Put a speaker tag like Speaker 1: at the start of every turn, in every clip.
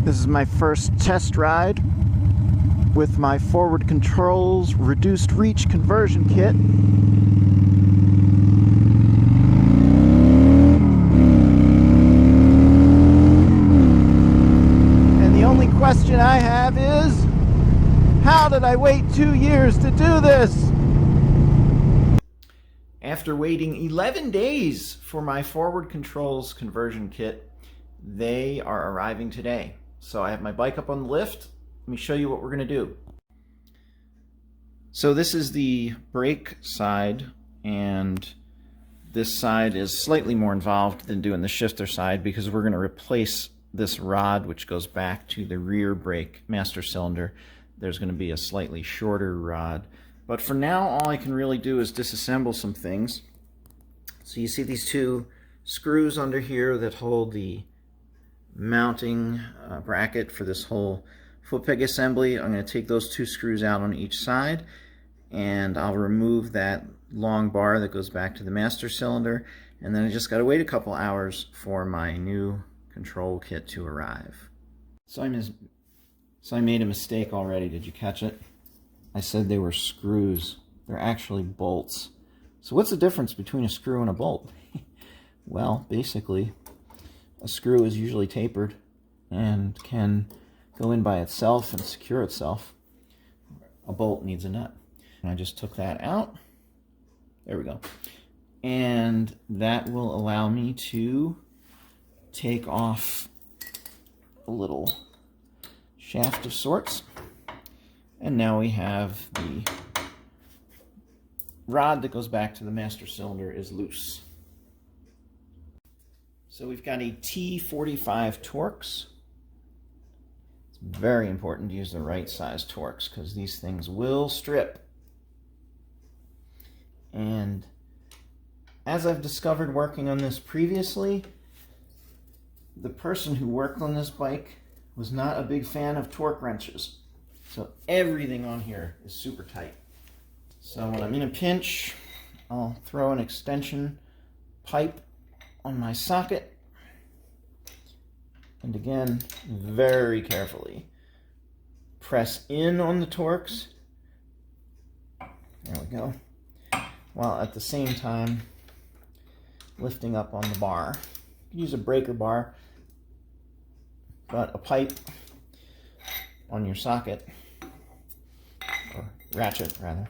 Speaker 1: This is my first test ride with my forward controls reduced reach conversion kit. And the only question I have is, how did I wait 2 years to do this? After waiting 11 days for my forward controls conversion kit, they are arriving today. So I have my bike up on the lift. Let me show you what we're going to do. So this is the brake side, and this side is slightly more involved than doing the shifter side because we're going to replace this rod which goes back to the rear brake master cylinder. There's going to be a slightly shorter rod. But for now, all I can really do is disassemble some things. So you see these two screws under here that hold the mounting bracket for this whole foot peg assembly. I'm going to take those two screws out on each side, and I'll remove that long bar that goes back to the master cylinder, and then I just got to wait a couple hours for my new control kit to arrive. So I made a mistake already. Did you catch it? I said they were screws. They're actually bolts. So what's the difference between a screw and a bolt? Well, basically, a screw is usually tapered and can go in by itself and secure itself. A bolt needs a nut. And I just took that out. There we go. And that will allow me to take off a little shaft of sorts. And now we have the rod that goes back to the master cylinder is loose. So we've got a T45 Torx. It's very important to use the right size Torx because these things will strip. And as I've discovered working on this previously, the person who worked on this bike was not a big fan of torque wrenches. So everything on here is super tight. So when I'm in a pinch, I'll throw an extension pipe on my socket. And again, very carefully press in on the Torx. There we go. While at the same time lifting up on the bar. You can use a breaker bar, but a pipe on your socket, or ratchet rather.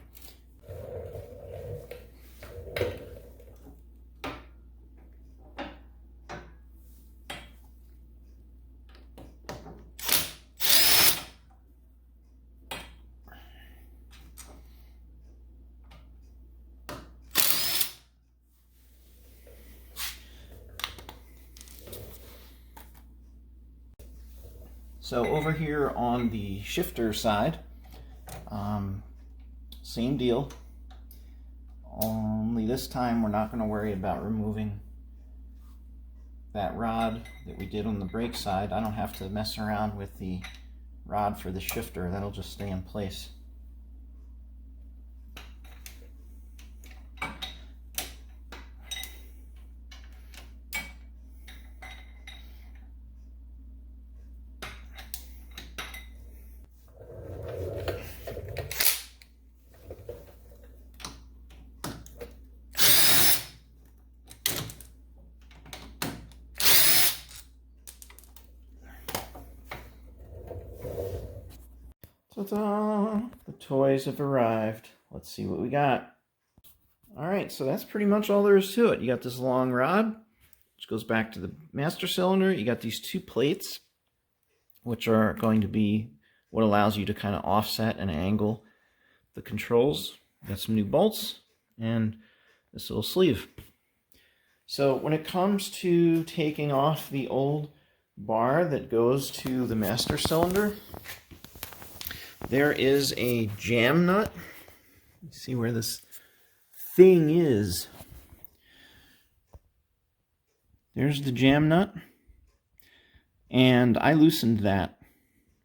Speaker 1: So over here on the shifter side, same deal, only this time we're not going to worry about removing that rod that we did on the brake side. I don't have to mess around with the rod for the shifter. That'll just stay in place. Ta-da! The toys have arrived. Let's see what we got. Alright, so that's pretty much all there is to it. You got this long rod, which goes back to the master cylinder. You got these two plates, which are going to be what allows you to kind of offset and angle the controls. You got some new bolts, and this little sleeve. So when it comes to taking off the old bar that goes to the master cylinder, there is a jam nut. Let's see where this thing is. There's the jam nut. And I loosened that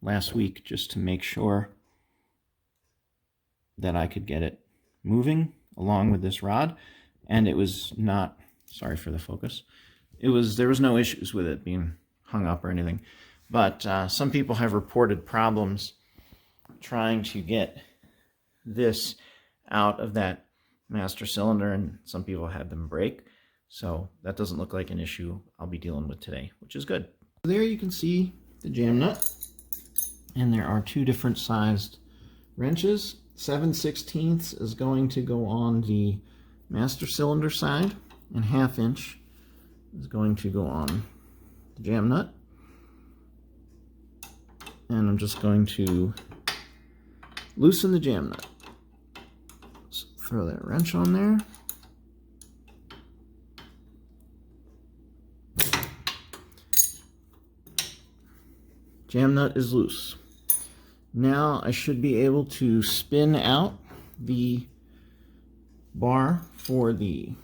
Speaker 1: last week just to make sure that I could get it moving along with this rod. And it was not, sorry for the focus, there was no issues with it being hung up or anything. But some people have reported problems trying to get this out of that master cylinder, and some people had them break. So that doesn't look like an issue I'll be dealing with today, which is good. There you can see the jam nut, and there are two different sized wrenches. 7/16 is going to go on the master cylinder side, and 1/2 inch is going to go on the jam nut. And I'm just going to loosen the jam nut. So throw that wrench on there. Jam nut is loose. Now I should be able to spin out the bar for the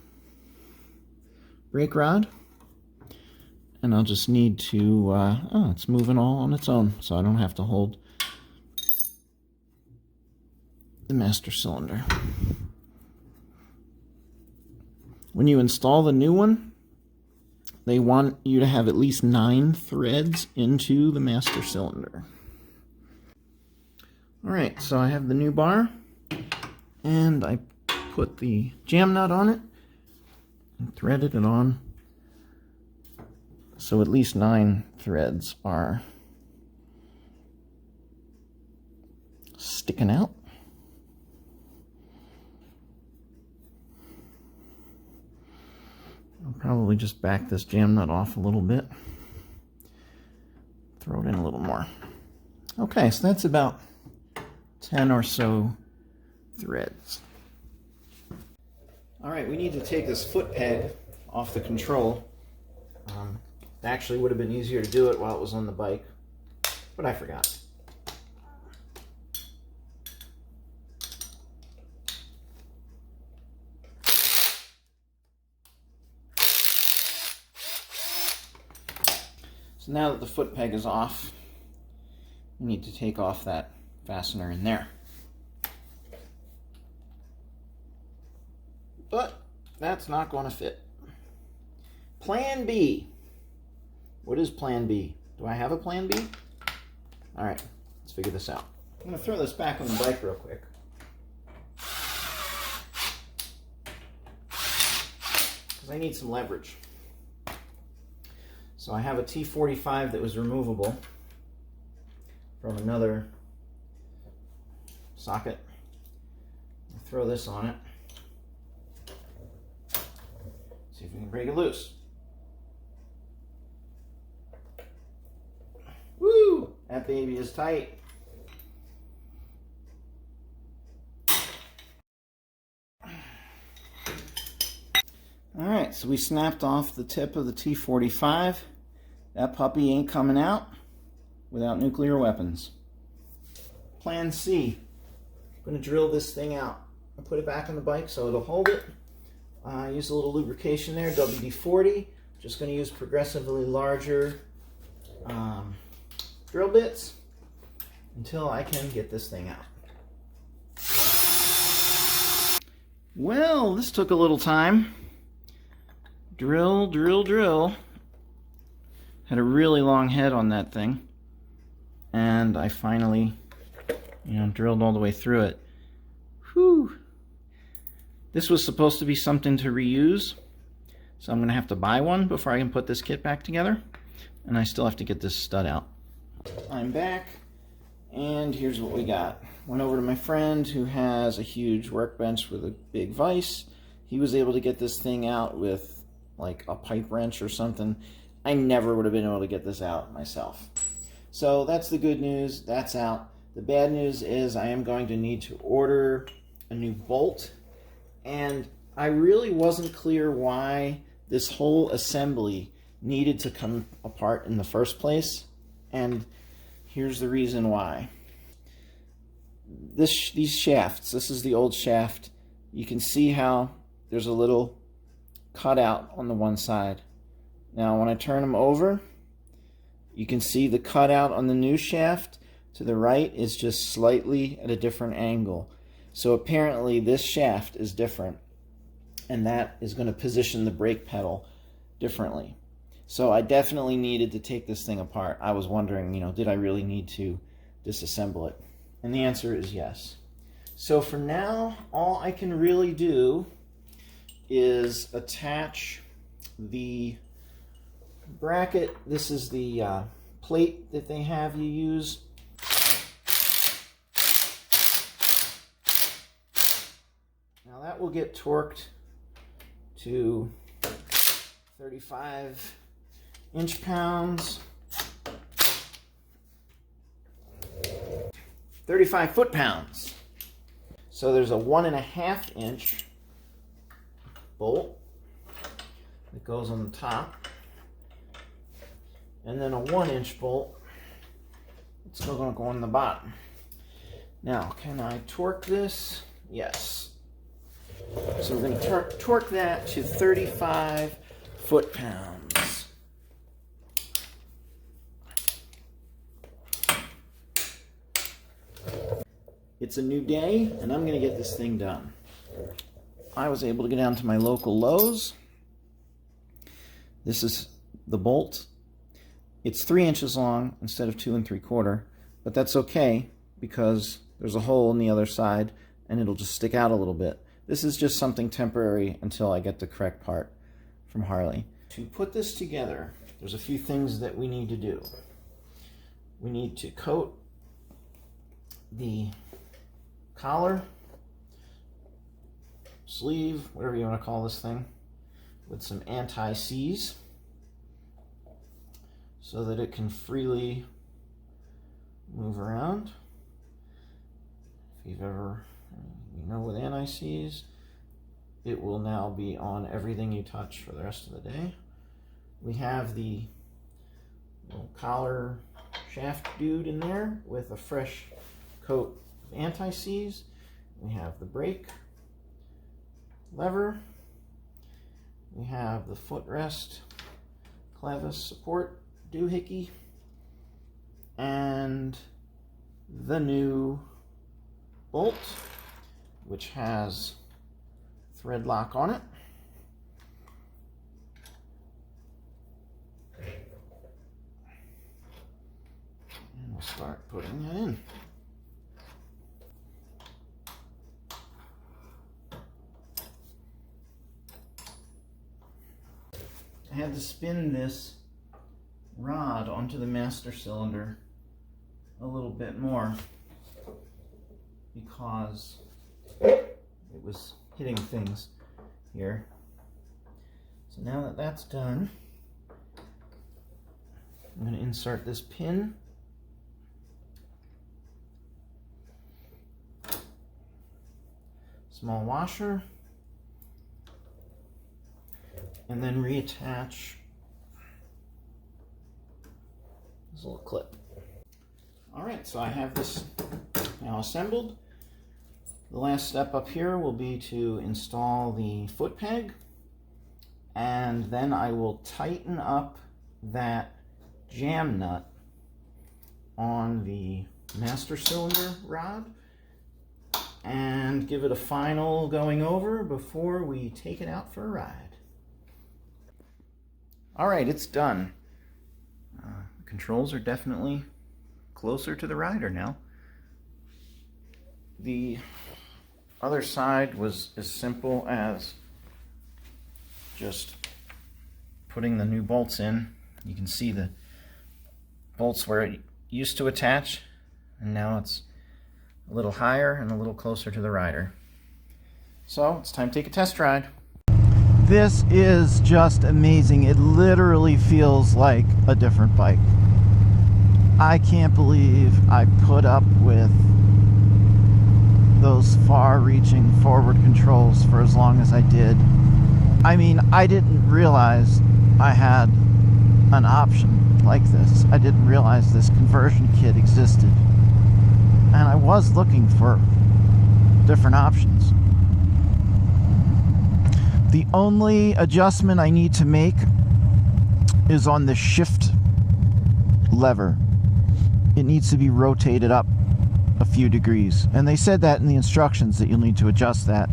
Speaker 1: brake rod. And I'll just need to, oh, it's moving all on its own, so I don't have to hold the master cylinder. When you install the new one, they want you to have at least 9 threads into the master cylinder. Alright, so I have the new bar, and I put the jam nut on it and threaded it on. So at least 9 threads are sticking out. I'll probably just back this jam nut off a little bit. Throw it in a little more. Okay, so that's about 10 or so threads. Alright, we need to take this foot peg off the control. It actually would have been easier to do it while it was on the bike, but I forgot. So now that the foot peg is off, we need to take off that fastener in there. But that's not going to fit. Plan B. What is plan B? Do I have a plan B? All right, let's figure this out. I'm going to throw this back on the bike real quick. Because I need some leverage. So I have a T45 that was removable from another socket. I'll throw this on it. See if we can break it loose. Woo! That baby is tight. Alright, so we snapped off the tip of the T45. That puppy ain't coming out without nuclear weapons. Plan C. I'm going to drill this thing out. I'll put it back on the bike so it'll hold it. Use a little lubrication there, WD-40. Just going to use progressively larger drill bits until I can get this thing out. Well, this took a little time. Drill, drill, drill. Had a really long head on that thing. And I finally, drilled all the way through it. Whew. This was supposed to be something to reuse. So I'm going to have to buy one before I can put this kit back together. And I still have to get this stud out. I'm back, and here's what we got. Went over to my friend who has a huge workbench with a big vise. He was able to get this thing out with like a pipe wrench or something. I never would have been able to get this out myself. So that's the good news. That's out. The bad news is I am going to need to order a new bolt, and I really wasn't clear why this whole assembly needed to come apart in the first place, and here's the reason why. These shafts, this is the old shaft. You can see how there's a little cutout on the one side. Now when I turn them over, you can see the cutout on the new shaft to the right is just slightly at a different angle. So apparently this shaft is different, and that is going to position the brake pedal differently. So I definitely needed to take this thing apart. I was wondering, you know, did I really need to disassemble it? And the answer is yes. So for now, all I can really do is attach the bracket. This is the plate that they have you use. Now that will get torqued to 35 inch-pounds, 35 foot-pounds. So there's a 1.5 inch bolt that goes on the top, and then a 1 inch bolt that's still going to go on the bottom. Now, can I torque this? Yes. So we're going to torque that to 35 foot-pounds. It's a new day, and I'm going to get this thing done. I was able to get down to my local Lowe's. This is the bolt. It's 3 inches long instead of 2 3/4, but that's okay because there's a hole in the other side and it'll just stick out a little bit. This is just something temporary until I get the correct part from Harley. To put this together, there's a few things that we need to do. We need to coat the collar, sleeve, whatever you want to call this thing, with some anti-seize so that it can freely move around. If you've ever, you know, with anti-seize, it will now be on everything you touch for the rest of the day. We have the little collar shaft dude in there with a fresh coat of anti-seize. We have the brake lever. We have the footrest clevis support doohickey, and the new bolt, which has thread lock on it. And we'll start putting that in. I had to spin this rod onto the master cylinder a little bit more because it was hitting things here. So now that that's done, I'm going to insert this pin. Small washer. And then reattach this little clip. Alright, so I have this now assembled. The last step up here will be to install the foot peg, and then I will tighten up that jam nut on the master cylinder rod and give it a final going over before we take it out for a ride. Alright, it's done. The controls are definitely closer to the rider now. The other side was as simple as just putting the new bolts in. You can see the bolts where it used to attach, and now it's a little higher and a little closer to the rider. So it's time to take a test ride. This is just amazing. It literally feels like a different bike. I can't believe I put up with those far-reaching forward controls for as long as I did. I mean, I didn't realize I had an option like this. I didn't realize this conversion kit existed. And I was looking for different options. The only adjustment I need to make is on the shift lever. It needs to be rotated up a few degrees. And they said that in the instructions that you'll need to adjust that.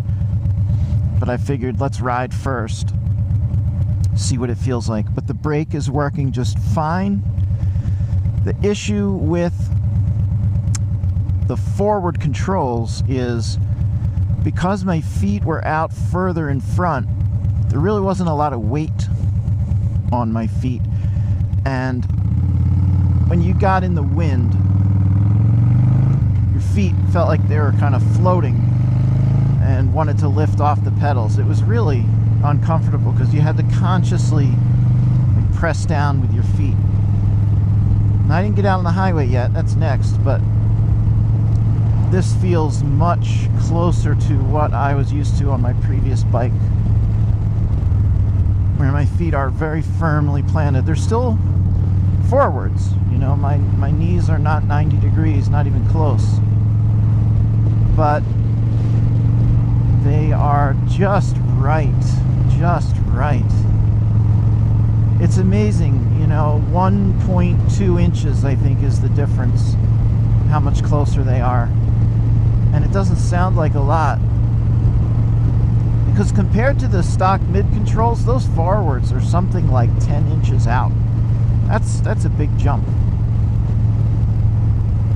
Speaker 1: But I figured let's ride first, see what it feels like. But the brake is working just fine. The issue with the forward controls is because my feet were out further in front, there really wasn't a lot of weight on my feet. And when you got in the wind, your feet felt like they were kind of floating and wanted to lift off the pedals. It was really uncomfortable because you had to consciously press down with your feet. And I didn't get out on the highway yet, that's next, but this feels much closer to what I was used to on my previous bike, where my feet are very firmly planted. They're still forwards, you know, my knees are not 90 degrees, not even close, but they are just right, just right. It's amazing, you know, 1.2 inches I think is the difference, how much closer they are. And it doesn't sound like a lot, because compared to the stock mid controls, those forwards are something like 10 inches out. That's a big jump.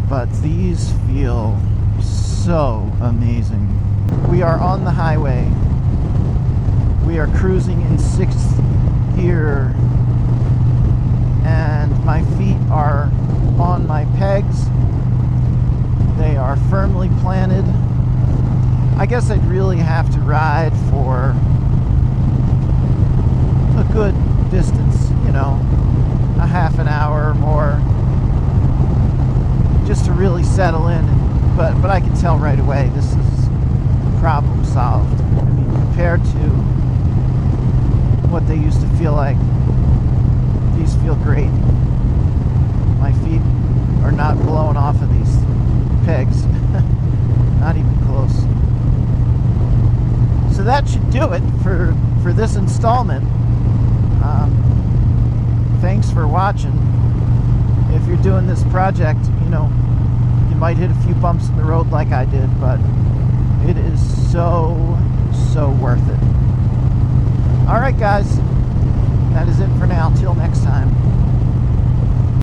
Speaker 1: But these feel so amazing. We are on the highway. We are cruising in 6th gear, and my feet are on my pegs. They are firmly planted. I guess I'd really have to ride for a good distance, you know, a half an hour or more, just to really settle in. But I can tell right away this is problem solved. I mean, compared to what they used to feel like, these feel great. My feet are not blowing off of these pegs. Not even close. So that should do it for this installment. Thanks for watching. If you're doing this project, you know, you might hit a few bumps in the road like I did, but it is so worth it. Alright guys, that is it for now. Till next time.